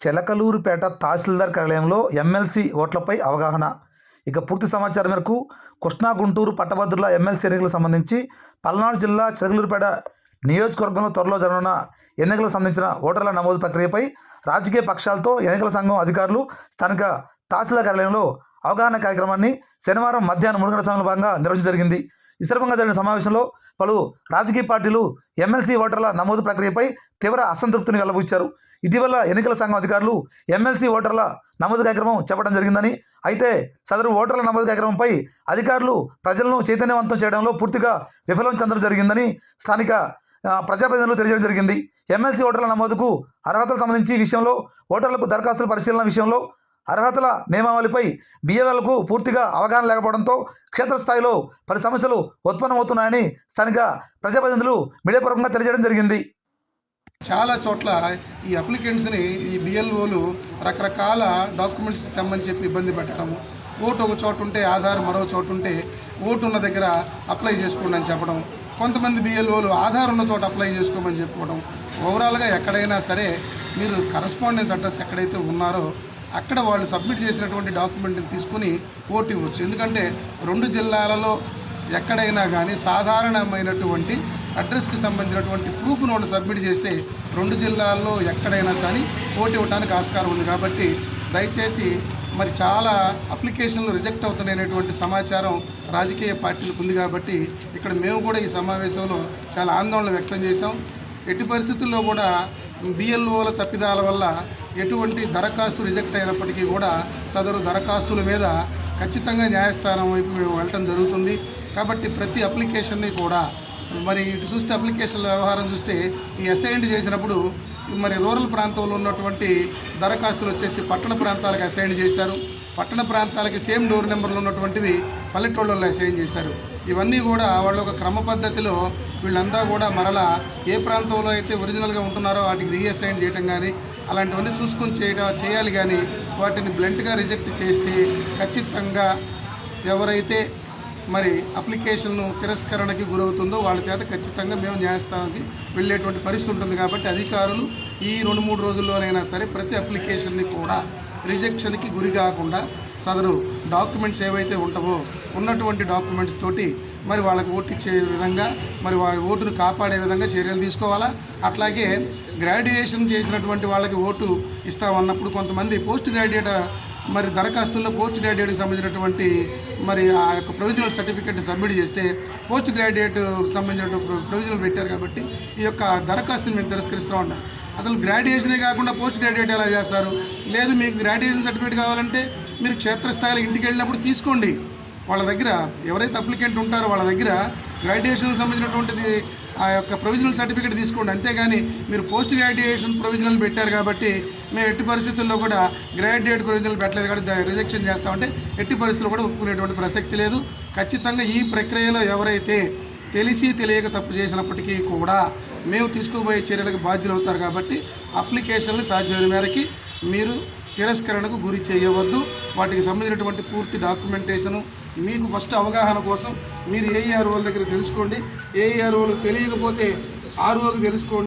చిలకలూరిపేట తహసీల్దార్ కార్యాలయంలో ఎమ్మెల్సీ ఓట్లపై అవగాహన. ఇక పూర్తి సమాచారం మేరకు కృష్ణా గుంటూరు పట్టభద్రుల ఎమ్మెల్సీ ఎన్నికలకు సంబంధించి పల్నాడు జిల్లా చిలకలూరిపేట నియోజకవర్గంలో త్వరలో జరగనున్న ఎన్నికలకు సంబంధించిన ఓటర్ల నమోదు ప్రక్రియపై రాజకీయ పక్షాలతో ఎన్నికల సంఘం అధికారులు స్థానిక తహసీల్దార్ కార్యాలయంలో అవగాహన కార్యక్రమాన్ని శనివారం మధ్యాహ్నం 3 గంటల సమయంలో భాగంగా నిర్వహించడం జరిగింది. ఈ సందర్భంగా జరిగిన సమావేశంలో పలు రాజకీయ పార్టీలు ఎమ్మెల్సీ ఓటర్ల నమోదు ప్రక్రియపై తీవ్ర అసంతృప్తిని వెల్లబుచ్చారు. ఇటీవల ఎన్నికల సంఘం అధికారులు ఎమ్మెల్సీ ఓటర్ల నమోదు కార్యక్రమం చెప్పడం జరిగిందని, అయితే సదరు ఓటర్ల నమోదు కార్యక్రమంపై అధికారులు ప్రజలను చైతన్యవంతం చేయడంలో పూర్తిగా విఫలం చెందడం జరిగిందని స్థానిక ప్రజాప్రతినిధులు తెలియజేయడం జరిగింది. ఎమ్మెల్సీ ఓటర్ల నమోదుకు అర్హతలకు సంబంధించి విషయంలో ఓటర్లకు దరఖాస్తుల పరిశీలన విషయంలో అర్హతల నియమావళిపై బిఏలకు పూర్తిగా అవగాహన లేకపోవడంతో క్షేత్రస్థాయిలో పలు సమస్యలు ఉత్పన్నమవుతున్నాయని స్థానిక ప్రజాప్రతినిధులు మీడియాపూర్వకంగా తెలియజేయడం జరిగింది. చాలా చోట్ల ఈ అప్లికెంట్స్ని ఈ బిఎల్ఓలు రకరకాల డాక్యుమెంట్స్ తెమ్మని చెప్పి ఇబ్బంది పెట్టడం, ఓటు ఒక చోటు ఉంటే ఆధార్ మరో చోటు ఉంటే ఓటు ఉన్న దగ్గర అప్లై చేసుకోండి అని చెప్పడం, కొంతమంది బిఎల్ఓలు ఆధార్ ఉన్న చోట అప్లై చేసుకోమని చెప్పుకోవడం. ఓవరాల్గా ఎక్కడైనా సరే మీరు కరస్పాండెన్స్ అడ్రస్ ఎక్కడైతే ఉన్నారో అక్కడ వాళ్ళు సబ్మిట్ చేసినటువంటి డాక్యుమెంట్ని తీసుకుని ఓటు ఇవ్వచ్చు. ఎందుకంటే 2 జిల్లాలలో ఎక్కడైనా కానీ సాధారణమైనటువంటి అడ్రస్కి సంబంధించినటువంటి ప్రూఫ్ను వాళ్ళు సబ్మిట్ చేస్తే 2 జిల్లాల్లో ఎక్కడైనా కానీ ఓటు ఇవ్వడానికి ఆస్కారం ఉంది. కాబట్టి దయచేసి మరి చాలా అప్లికేషన్లు రిజెక్ట్ అవుతున్నాయనేటువంటి సమాచారం రాజకీయ పార్టీలకు ఉంది. కాబట్టి ఇక్కడ మేము కూడా ఈ సమావేశంలో చాలా ఆందోళన వ్యక్తం చేశాం. ఎట్టి పరిస్థితుల్లో కూడా బిఎల్ఓల తప్పిదాల వల్ల ఎటువంటి దరఖాస్తు రిజెక్ట్ అయినప్పటికీ కూడా సదరు దరఖాస్తుల మీద ఖచ్చితంగా న్యాయస్థానం వైపు మేము వెళ్ళటం జరుగుతుంది. కాబట్టి ప్రతి అప్లికేషన్ని కూడా మరి ఇటు చూస్తే అప్లికేషన్ల వ్యవహారం చూస్తే ఈ అసైన్డ్ చేసినప్పుడు మరి రూరల్ ప్రాంతంలో ఉన్నటువంటి దరఖాస్తులు వచ్చేసి పట్టణ ప్రాంతాలకు అసైన్ చేశారు. పట్టణ ప్రాంతాలకి సేమ్ డోర్ నెంబర్లు ఉన్నటువంటివి పల్లెటూళ్ళలో అసైన్ చేశారు. ఇవన్నీ కూడా వాళ్ళ ఒక క్రమ పద్ధతిలో వీళ్ళంతా కూడా మరలా ఏ ప్రాంతంలో అయితే ఒరిజినల్గా ఉంటున్నారో వాటికి రీఅసైన్ చేయడం కానీ అలాంటివన్నీ చూసుకొని చేయాలి. కానీ వాటిని బ్లంట్గా రిజెక్ట్ చేస్తే ఖచ్చితంగా ఎవరైతే మరి అప్లికేషన్ను తిరస్కరణకి గురవుతుందో వాళ్ళ చేత ఖచ్చితంగా మేము న్యాయస్థానానికి వెళ్ళేటువంటి పరిస్థితి ఉంటుంది. కాబట్టి అధికారులు ఈ 2-3 రోజుల్లోనైనా సరే ప్రతి అప్లికేషన్ని కూడా రిజెక్షన్కి గురి కాకుండా సదరు డాక్యుమెంట్స్ ఏవైతే ఉంటావో ఉన్నటువంటి డాక్యుమెంట్స్ తోటి మరి వాళ్ళకి ఓటు ఇచ్చే విధంగా మరి వాళ్ళ ఓటును కాపాడే విధంగా చర్యలు తీసుకోవాలా. అట్లాగే గ్రాడ్యుయేషన్ చేసినటువంటి వాళ్ళకి ఓటు ఇస్తామన్నప్పుడు కొంతమంది పోస్ట్ గ్రాడ్యుయేట్ మరి దరఖాస్తుల్లో పోస్ట్ గ్రాడ్యుయేట్కి సంబంధించినటువంటి మరి ఆ యొక్క ప్రొవిజనల్ సర్టిఫికేట్ సబ్మిట్ చేస్తే పోస్ట్ గ్రాడ్యుయేట్ సంబంధించిన ప్రొవిజనల్ పెట్టారు. కాబట్టి ఈ యొక్క దరఖాస్తుని మేము తిరస్కరిస్తూ ఉంటాం. అసలు గ్రాడ్యుయేషనే కాకుండా పోస్ట్ గ్రాడ్యుయేట్ ఎలా చేస్తారు? లేదు, మీకు గ్రాడ్యుయేషన్ సర్టిఫికేట్ కావాలంటే మీరు క్షేత్రస్థాయిలో ఇంటికి వెళ్ళినప్పుడు తీసుకోండి. వాళ్ళ దగ్గర ఎవరైతే అప్లికెంట్ ఉంటారో వాళ్ళ దగ్గర గ్రాడ్యుయేషన్కి సంబంధించినటువంటిది ఆ యొక్క ప్రొవిజనల్ సర్టిఫికేట్ తీసుకోండి. అంతేగాని మీరు పోస్ట్ గ్రాడ్యుయేషన్ ప్రొవిజనల్ పెట్టారు కాబట్టి మేము ఎట్టి పరిస్థితుల్లో కూడా గ్రాడ్యుయేట్ ప్రొవిజనల్ పెట్టలేదు కాబట్టి రిజెక్షన్ చేస్తామంటే ఎట్టి పరిస్థితుల్లో కూడా ఒప్పుకునేటువంటి ప్రసక్తి లేదు. ఖచ్చితంగా ఈ ప్రక్రియలో ఎవరైతే తెలిసి తెలియక తప్పు చేసినప్పటికీ కూడా మేము తీసుకోబోయే చర్యలకు బాధ్యులు అవుతారు. కాబట్టి అప్లికేషన్లు సాధ్యమైన మేరకి మీరు తిరస్కరణకు గురి చేయవద్దు. వాటికి సంబంధించినటువంటి పూర్తి డాక్యుమెంటేషను మీకు ఫస్ట్ అవగాహన కోసం మీరు ఏఈఆర్ఓల దగ్గర తెలుసుకోండి. ఏఈఆర్ఓలు తెలియకపోతే ఆర్ఓకి తెలుసుకోండి.